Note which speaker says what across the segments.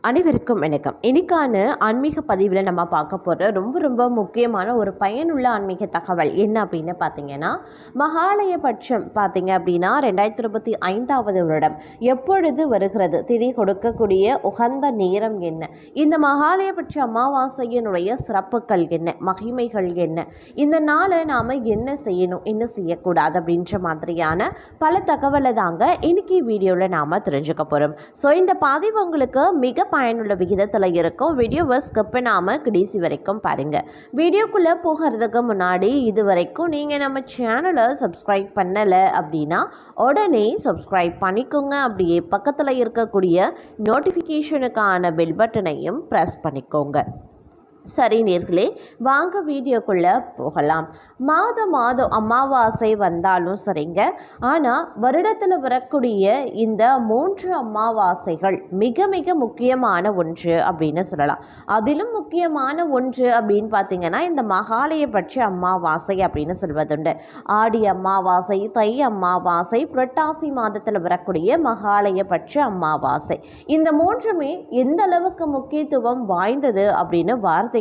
Speaker 1: அனைவருக்கும் வணக்கம். இன்னைக்கான ஆன்மீக பதிவில் நம்ம பார்க்க போகிற ரொம்ப முக்கியமான ஒரு பயனுள்ள ஆன்மீக தகவல் என்ன அப்படின்னு பார்த்தீங்கன்னா, மகாலயபட்சம் பார்த்தீங்க அப்படின்னா 2025 வருடம் எப்பொழுது வருகிறது, திதி கொடுக்கக்கூடிய உகந்த நேரம் என்ன, இந்த மகாலயபட்ச அமாவாசையினுடைய சிறப்புகள் என்ன, மகிமைகள் என்ன, இந்த நாளை நாம் என்ன செய்யணும் என்ன செய்யக்கூடாது அப்படின்ற மாதிரியான பல தகவலை தாங்க இன்னைக்கு வீடியோவில் நாம் தெரிஞ்சுக்க போகிறோம். ஸோ இந்த பதிவு உங்களுக்கு மிக பயனுள்ள விகிதத்தில் இருக்கும். வீடியோவை ஸ்கிப் பண்ணாமல் கடைசி வரைக்கும் பாருங்கள். வீடியோக்குள்ளே போகிறதுக்கு முன்னாடி இது வரைக்கும் நீங்கள் நம்ம சேனலை சப்ஸ்கிரைப் பண்ணலை அப்படின்னா உடனே சப்ஸ்கிரைப் பண்ணிக்கோங்க. அப்படியே பக்கத்தில் இருக்கக்கூடிய நோட்டிஃபிகேஷனுக்கான பெல் பட்டனையும் ப்ரெஸ் பண்ணிக்கோங்க. சரி நேர்களே, வாங்க வீடியோக்குள்ளே போகலாம். மாதம் அமாவாசை வந்தாலும் சரிங்க, ஆனால் வருடத்தில் வரக்கூடிய இந்த 3 அமாவாசைகள் மிக முக்கியமான ஒன்று அப்படின்னு சொல்லலாம். அதிலும் முக்கியமான ஒன்று அப்படின்னு பார்த்தீங்கன்னா இந்த மகாலயபட்ச அமாவாசை அப்படின்னு சொல்வதுண்டு. ஆடி அமாவாசை, தை அமாவாசை, புரட்டாசி மாதத்தில் வரக்கூடிய மகாலயபட்ச அமாவாசை, இந்த 3மே எந்த அளவுக்கு முக்கியத்துவம் வாய்ந்தது அப்படின்னு வார்த்தைகளால்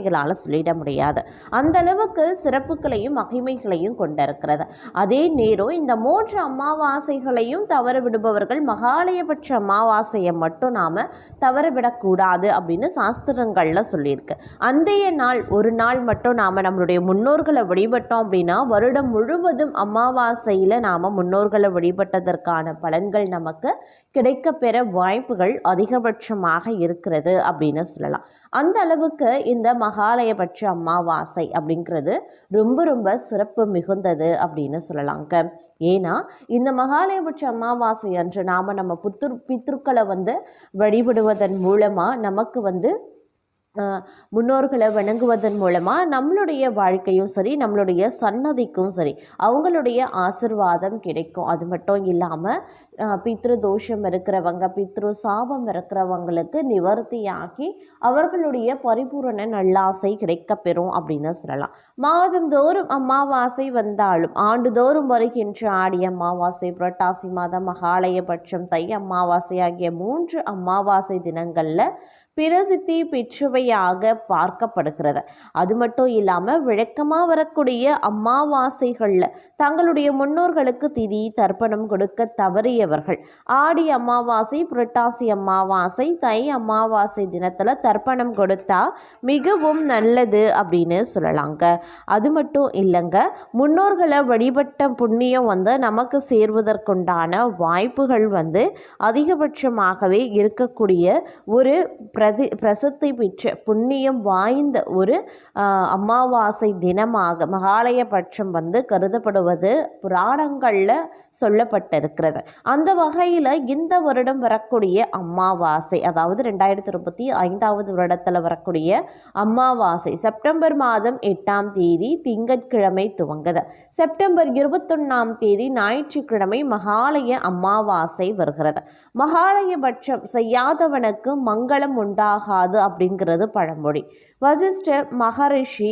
Speaker 1: சொல்லிட முடியாது. அந்த அளவுக்கு சிறப்புகளையும் மகிமைகளையும் கொண்டிருக்கிறது. அதே நேரம் இந்த 3 அமாவாசைகளையும் தவற விடுபவர்கள் மகாலயபட்ச அமாவாசையை மட்டும் நாம தவறவிடக்கூடாது அப்படின்னு சாஸ்திரங்கள்ல சொல்லியிருக்கு. அந்தைய நாள் ஒரு நாள் மட்டும் நாம நம்மளுடைய முன்னோர்களை வழிபட்டோம் அப்படின்னா வருடம் முழுவதும் அமாவாசையில நாம முன்னோர்களை வழிபட்டதற்கான பலன்கள் நமக்கு கிடைக்க பெற வாய்ப்புகள் அதிகபட்சமாக இருக்கிறது அப்படின்னு சொல்லலாம். அந்த அளவுக்கு இந்த மகாலயபட்ச அமாவாசை அப்படிங்கிறது ரொம்ப சிறப்பு மிகுந்தது அப்படின்னு சொல்லலாங்க. ஏன்னா இந்த மகாலயபட்ச அமாவாசை அன்று நம்ம பித்ருக்களை வழிபடுவதன் மூலமாக நமக்கு முன்னோர்களை வணங்குவதன் மூலமாக நம்மளுடைய வாழ்க்கையும் சரி, நம்மளுடைய சன்னதிக்கும் சரி அவங்களுடைய ஆசிர்வாதம் கிடைக்கும். அது மட்டும் இல்லாமல் பித்ரு தோஷம் இருக்கிறவங்க, பித்ரு சாபம் இருக்கிறவங்களுக்கு நிவர்த்தியாகி அவர்களுடைய பரிபூரண நல்லாசை கிடைக்கப்பெறும் அப்படின்னு சொல்லலாம். மாதந்தோறும் அமாவாசை வந்தாலும் ஆண்டுதோறும் வருகின்ற ஆடி அமாவாசை, புரட்டாசி மாதம் மகாலயபட்சம், தை அமாவாசை ஆகிய 3 அமாவாசை தினங்களில் பிரசித்தி பெற்றவையாக பார்க்கப்படுகிறது. அது மட்டும் இல்லாமல் வழக்கமாக வரக்கூடிய அமாவாசைகளில் தங்களுடைய முன்னோர்களுக்கு திதி தர்ப்பணம் கொடுக்க தவறியவர்கள் ஆடி அமாவாசை, புரட்டாசி அமாவாசை, தை அமாவாசை தினத்தில் தர்ப்பணம் கொடுத்தா மிகவும் நல்லது அப்படின்னு சொல்லலாங்க. அது மட்டும் இல்லைங்க, முன்னோர்களை வழிபட்ட புண்ணியம் நமக்கு சேர்வதற்குண்டான வாய்ப்புகள் அதிகபட்சமாகவே இருக்கக்கூடிய ஒரு பிரசித்தி பெற்ற புண்ணியம் வாய்ந்த ஒரு அமாவாசை தினமாக மகாலயபட்சம் கருதப்படுவது புராணங்களில் சொல்லப்பட்டிருக்கிறது. அந்த வகையில் இந்த வருடம் வரக்கூடிய அமாவாசை, அதாவது 2025 வருடத்தில் வரக்கூடிய அமாவாசை செப்டம்பர் மாதம் 8ஆம் தேதி திங்கட்கிழமை துவங்குது. செப்டம்பர் 21ஆம் தேதி ஞாயிற்றுக்கிழமை மகாலய அமாவாசை வருகிறது. மகாலயபட்சம் செய்யாதவனுக்கு மங்களம் உண்டாகாது அப்படிங்கிறது பழமொழி. வசிஷ்டர், மகரிஷி,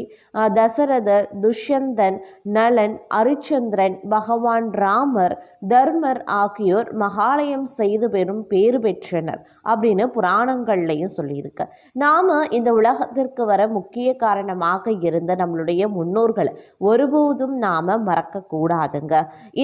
Speaker 1: தசரதர், துஷ்யந்தன், நலன், அரிச்சந்திரன், பகவான் ராமர், தர்மர் ஆகியோர் மகாலயம் செய்து பெறும் பேறு பெற்றனர் அப்படின்னு புராணங்கள்லையும் சொல்லியிருக்கு. நாம இந்த உலகத்திற்கு வர முக்கிய காரணமாக இருந்த நம்மளுடைய முன்னோர்களை ஒருபோதும் நாம மறக்க கூடாதுங்க.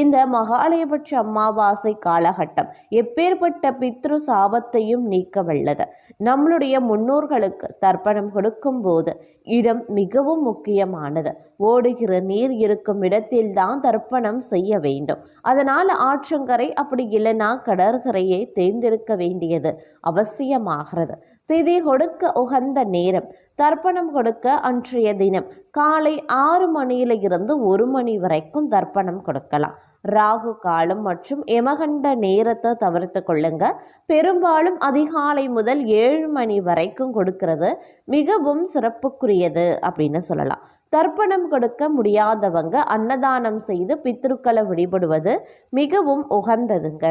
Speaker 1: இந்த மகாலயபட்ச அமாவாசை காலகட்டம் எப்பேற்பட்ட பித்ரு சாபத்தையும் நீக்க வல்லது. நம்மளுடைய முன்னோர்களுக்கு தர்ப்பணம் கொடுக்கும் போது இடம் மிகவும் முக்கியமானது. ஓடுகிற நீர் இருக்கும் இடத்தில்தான் தர்ப்பணம் செய்ய வேண்டும். அதனால் ஆற்றங்கரை அப்படி இல்லைன்னா கடற்கரையை தேர்ந்தெடுக்க வேண்டியது அவசியமாகிறது. திதி கொடுக்க உகந்த நேரம், தர்ப்பணம் கொடுக்க அன்றைய தினம் காலை 6 மணியிலிருந்து 1 மணி வரைக்கும் தர்ப்பணம் கொடுக்கலாம். ராகு காலம் மற்றும் யமகண்ட நேரத்தை தவிர்த்து கொள்ளுங்க. பெரும்பாலும் அதிகாலை முதல் 7 மணி வரைக்கும் கொடுக்கிறது மிகவும் சிறப்புக்குரியது அப்படின்னு சொல்லலாம். தர்ப்பணம் கொடுக்க முடியாதவங்க அன்னதானம் செய்து பித்ருக்களை வழிபடுவது மிகவும் உகந்ததுங்க.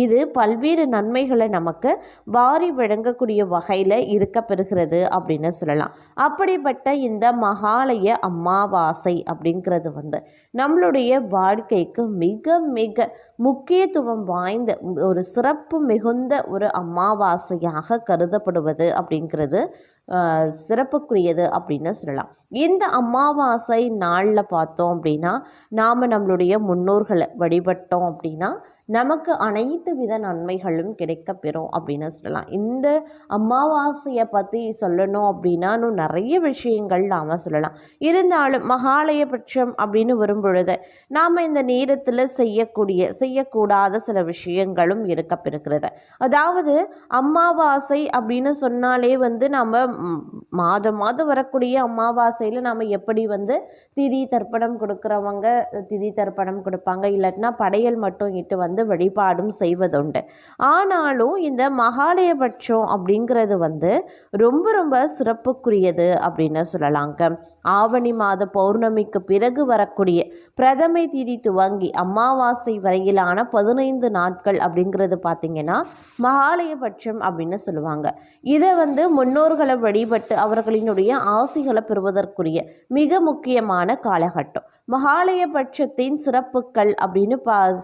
Speaker 1: இது பல்வேறு நன்மைகளை நமக்கு வாரி வழங்கக்கூடிய வகையில் இருக்கப்பெறுகிறது அப்படின்னு சொல்லலாம். அப்படிப்பட்ட இந்த மகாலய அமாவாசை அப்படிங்கிறது நம்மளுடைய வாழ்க்கைக்கு மிக மிக முக்கியத்துவம் வாய்ந்த ஒரு சிறப்பு மிகுந்த ஒரு அமாவாசையாக கருதப்படுவது அப்படிங்கிறது சிறப்புக்குரியது அப்படின்னு சொல்லலாம். இந்த அமாவாசை நாளில் பார்த்தோம் அப்படின்னா நாம் நம்மளுடைய முன்னோர்களை வழிபட்டோம் அப்படின்னா நமக்கு அனைத்து வித நன்மைகளும் கிடைக்கப்பெறும் அப்படின்னு சொல்லலாம். இந்த அமாவாசையை பற்றி சொல்லணும் அப்படின்னா இன்னும் நிறைய விஷயங்கள் நாம் சொல்லலாம். இருந்தாலும் மகாலயபட்சம் அப்படின்னு வரும்பொழுது நாம் இந்த நேரத்தில் செய்யக்கூடாத சில விஷயங்களும் இருக்கப்பெறுகிறது. அதாவது அமாவாசை அப்படின்னு சொன்னாலே நம்ம மாதம் வரக்கூடிய அமாவாசையில் நாம் எப்படி திதி தர்ப்பணம் கொடுக்குறவங்க திதி தர்ப்பணம் கொடுப்பாங்க, இல்லாட்டினா படையல் மட்டும் இட்டு வழிபாடும் செய்வதுண்டு. ஆனாலும் இந்த மகாலயபட்சம் அப்படிங்கிறது ரொம்ப ரொம்ப சிறப்புக்குரியது அப்படின்னு சொல்லலாங்க. ஆவணி மாத பௌர்ணமிக்கு பிறகு வரக்கூடிய பிரதமை திதி துவங்கி அமாவாசை வரையிலான 15 நாட்கள் அப்படிங்கிறது பார்த்திங்கன்னா மகாலயபட்சம் அப்படின்னு சொல்லுவாங்க. இதை முன்னோர்களை வழிபட்டு அவர்களினுடைய ஆசிகளை பெறுவதற்குரிய மிக முக்கியமான காலகட்டம். மகாலயபட்சத்தின் சிறப்புகள் அப்படின்னு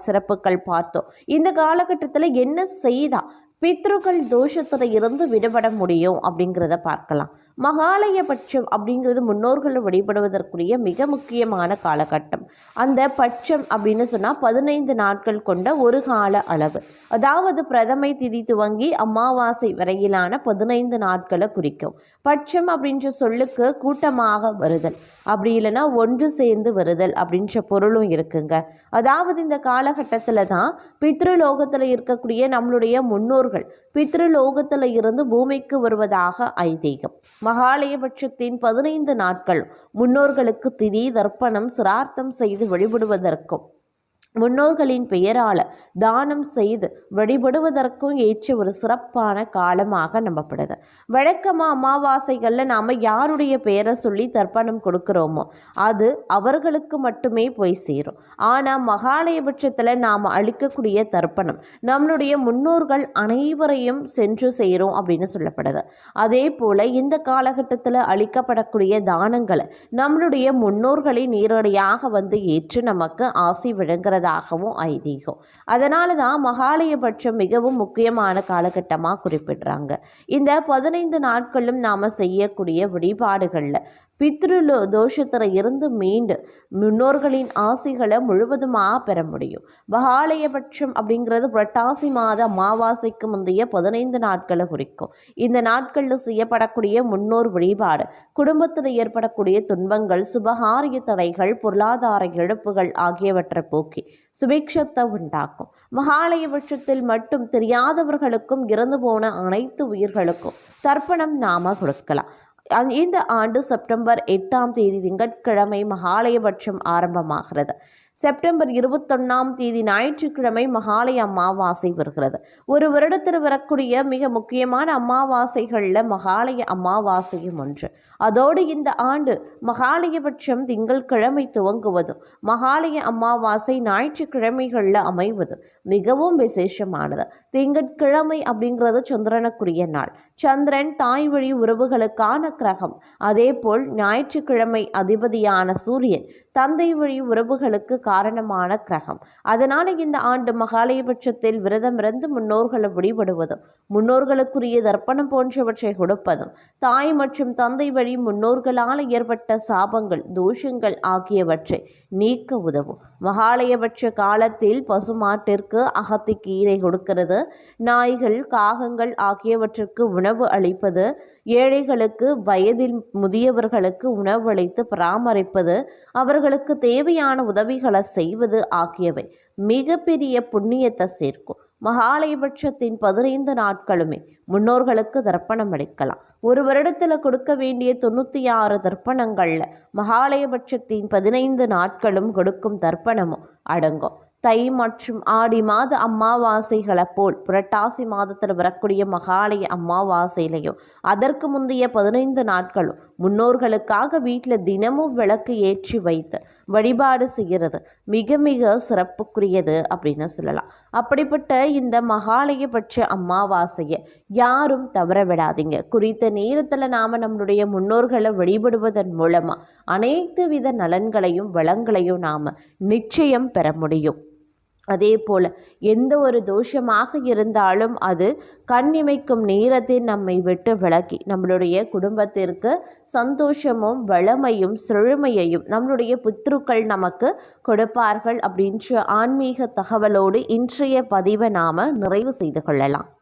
Speaker 1: சிறப்புகள் பார்த்தோம். இந்த காலகட்டத்தில் என்ன செய்தா பித்ருக்கள் தோஷத்தில் இருந்து விடுபட முடியும் அப்படிங்கிறத பார்க்கலாம். மகாலயபட்சம் அப்படிங்கிறது முன்னோர்களை வழிபடுவதற்குரிய மிக முக்கியமான காலகட்டம். அந்த பட்சம் அப்படின்னு சொன்னால் 15 நாட்கள் கொண்ட ஒரு கால அளவு. அதாவது பிரதமை திதி துவங்கி அமாவாசை வரையிலான 15 நாட்களை குறிக்கும். பட்சம் அப்படின்ற சொல்லுக்கு கூட்டமாக வருதல், அப்படி இல்லைன்னா ஒன்று சேர்ந்து வருதல் அப்படின்ற பொருளும் இருக்குங்க. அதாவது இந்த காலகட்டத்தில் தான் பித்ருலோகத்தில் இருக்கக்கூடிய நம்மளுடைய முன்னோர்கள் பித்ருலோகத்தில் இருந்து பூமிக்கு வருவதாக ஐதீகம். மகாலயபட்சத்தின் 15 நாட்கள் முன்னோர்களுக்கு திதி தர்ப்பணம் சிரார்த்தம் செய்து வழிபடுவதற்கும் முன்னோர்களின் பெயரால் தானம் செய்து வழிபடுவதற்கும் ஏற்ற ஒரு சிறப்பான காலமாக நம்பப்படுது. வழக்கமாக அமாவாசைகளில் நாம் யாருடைய பெயரை சொல்லி தர்ப்பணம் கொடுக்குறோமோ அது அவர்களுக்கு மட்டுமே போய் சேரும். ஆனால் மகாலயபட்சத்தில் நாம் அளிக்கக்கூடிய தர்ப்பணம் நம்மளுடைய முன்னோர்கள் அனைவரையும் சென்று சேரும் அப்படின்னு சொல்லப்படுது. அதே போல் இந்த காலகட்டத்தில் அளிக்கப்படக்கூடிய தானங்களை நம்மளுடைய முன்னோர்களை நேரடியாக ஏற்று நமக்கு ஆசி வழங்குறது தாகவும் ஐதீகம். அதனால தான் மகாலயபட்சம் மிகவும் முக்கியமான காலகட்டமாக குறிப்பிடுறாங்க. இந்த 15 நாட்களும் நாம் செய்யக்கூடிய வழிபாடுகளில் பித்ரு தோஷத்தில் இருந்து மீண்டு முன்னோர்களின் ஆசிகளை முழுவதுமாக பெற முடியும். மகாலயபட்சம் அப்படிங்கிறது புரட்டாசி மாத அமாவாசைக்கு முந்தைய 15 நாட்களை குறிக்கும். இந்த நாட்களில் செய்யப்படக்கூடிய முன்னோர் வழிபாடு குடும்பத்தில் ஏற்படக்கூடிய துன்பங்கள், சுபகாரிய தடைகள், பொருளாதார இழப்புகள் ஆகியவற்றை போக்கி சுபிக்ஷத்தை உண்டாக்கும். மகாலயபட்சத்தில் மட்டும் தெரியாதவர்களுக்கும் இறந்து போன அனைத்து உயிர்களுக்கும் தர்ப்பணம் நாம கொடுக்கலாம். இந்த ஆண்டு செப்டம்பர் 8ஆம் தேதி திங்கட்கிழமை மகாலயபட்சம் ஆரம்பமாகிறது. செப்டம்பர் 21 ஞாயிற்றுக்கிழமை மகாலய அமாவாசை வருகிறது. ஒரு வருடத்தில் வரக்கூடிய மிக முக்கியமான அமாவாசைகளில் மகாலய அமாவாசையும் ஒன்று. அதோடு இந்த ஆண்டு மகாலயபட்சம் திங்கட்கிழமை துவங்குவதும் மகாலய அமாவாசை ஞாயிற்றுக்கிழமைகளில் அமைவதும் மிகவும் விசேஷமானது. திங்கட்கிழமை அப்படிங்கிறது சந்திரனுக்குரிய நாள். சந்திரன் தாய் வழி உறவுகளுக்கான கிரகம். அதே போல் ஞாயிற்றுக்கிழமை அதிபதியான சூரியன் தந்தை வழி உறவுகளுக்கு காரணமான கிரகம். அதனால் இந்த ஆண்டு மகாலயபட்சத்தில் விரதமிருந்து முன்னோர்களை வழிபடுவதும் முன்னோர்களுக்குரிய தர்ப்பணம் போன்றவற்றை கொடுப்பதும் தாய் மற்றும் தந்தை வழி முன்னோர்களால் ஏற்பட்ட சாபங்கள், தோஷங்கள் ஆகியவற்றை நீக்க உதவும். மகாலயபட்ச காலத்தில் பசுமாட்டிற்கு அகத்தி கீரை கொடுக்கிறது, நாய்கள், காகங்கள் ஆகியவற்றுக்கு உணவு அளிப்பது, ஏழைகளுக்கு, வயதில் முதியவர்களுக்கு உணவு அளித்து பராமரிப்பது, அவர்களுக்கு தேவையான உதவிகளை செய்வது ஆகியவை மிகப்பெரிய புண்ணியத்தை சேர்க்கும். மகாலயபட்சத்தின் 15 நாட்களுமே முன்னோர்களுக்கு தர்ப்பணம் அளிக்கலாம். ஒரு வருடத்தில் கொடுக்க வேண்டிய 96 தர்ப்பணங்களில் மகாலயபட்சத்தின் 15 நாட்களும் கொடுக்கும் தர்ப்பணமும் அடங்கும். தை மற்றும் ஆடி மாத அமாவாசைகளை போல் புரட்டாசி மாதத்தில் வரக்கூடிய மகாலய அமாவாசையிலையும் அதற்கு முந்தைய 15 நாட்களும் முன்னோர்களுக்காக வீட்டில் தினமும் விளக்கு ஏற்றி வைத்து வழிபாடு செய்கிறது மிக மிக சிறப்புக்குரியது அப்படின்னு சொல்லலாம். அப்படிப்பட்ட இந்த மகாலயபட்ச அமாவாசையை யாரும் தவற விடாதீங்க. குறித்த நேரத்தில் நாம் நம்மளுடைய முன்னோர்களை வழிபடுவதன் மூலமாக அனைத்து வித நலன்களையும் வளங்களையும் நாம் நிச்சயம் பெற முடியும். அதே போல் எந்த ஒரு தோஷமாக இருந்தாலும் அது கண்ணிமைக்கும் நேரத்தில் நம்மை விட்டு விலகி நம்மளுடைய குடும்பத்திற்கு சந்தோஷமும் வளமையும் செழுமையையும் நம்மளுடைய பித்ருக்கள் நமக்கு கொடுப்பார்கள் அப்படின்ற ஆன்மீக தகவலோடு இன்றைய பதிவை நாம் நிறைவு செய்து கொள்ளலாம்.